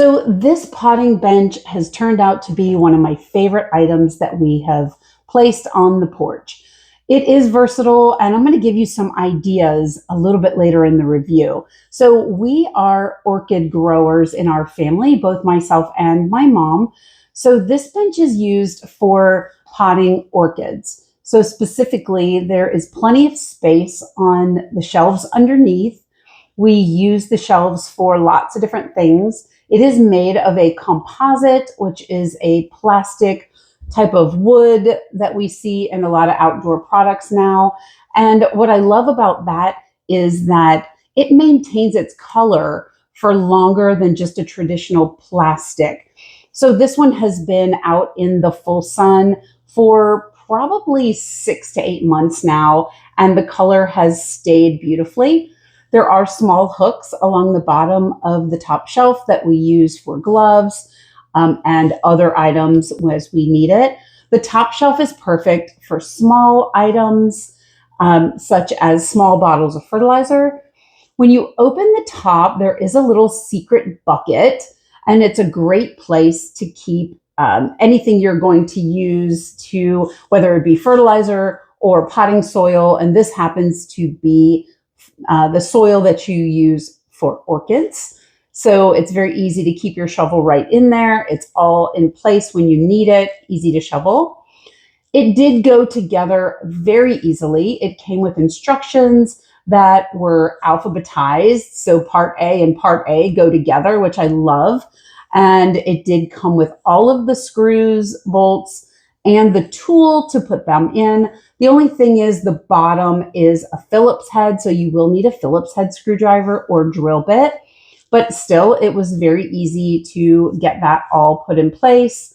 So this potting bench has turned out to be one of my favorite items that we have placed on the porch. It is versatile, and I'm going to give you some ideas a little bit later in the review. So we are orchid growers in our family, both myself and my mom. So this bench is used for potting orchids. So specifically, there is plenty of space on the shelves underneath. We use the shelves for lots of different things. It is made of a composite, which is a plastic type of wood that we see in a lot of outdoor products now. And what I love about that is that it maintains its color for longer than just a traditional plastic. So this one has been out in the full sun for probably 6 to 8 months now, and the color has stayed beautifully. There are small hooks along the bottom of the top shelf that we use for gloves and other items as we need it. The top shelf is perfect for small items, such as small bottles of fertilizer. When you open the top, there is a little secret bucket, and it's a great place to keep anything you're going to use to, whether it be fertilizer or potting soil, and this happens to be the soil that you use for orchids. So it's very easy to keep your shovel right in there. It's all in place when you need it, easy to shovel. It did go together very easily. It came with instructions that were alphabetized. So part A and part A go together, which I love. And it did come with all of the screws, bolts, and the tool to put them in. The only thing is the bottom is a Phillips head, so you will need a Phillips head screwdriver or drill bit. But still, it was very easy to get that all put in place.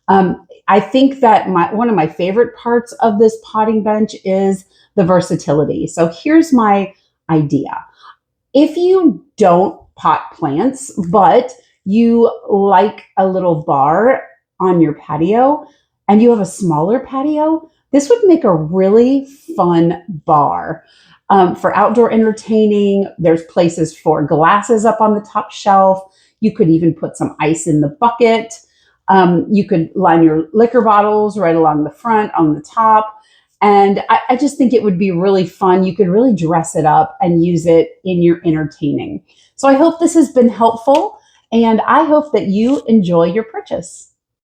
I think that one of my favorite parts of this potting bench is the versatility. So here's my idea. If you don't pot plants, but you like a little bar on your patio and you have a smaller patio, this would make a really fun bar. For outdoor entertaining, there's places for glasses up on the top shelf. You could even put some ice in the bucket. You could line your liquor bottles right along the front on the top. And I just think it would be really fun. You could really dress it up and use it in your entertaining. So I hope this has been helpful, and I hope that you enjoy your purchase.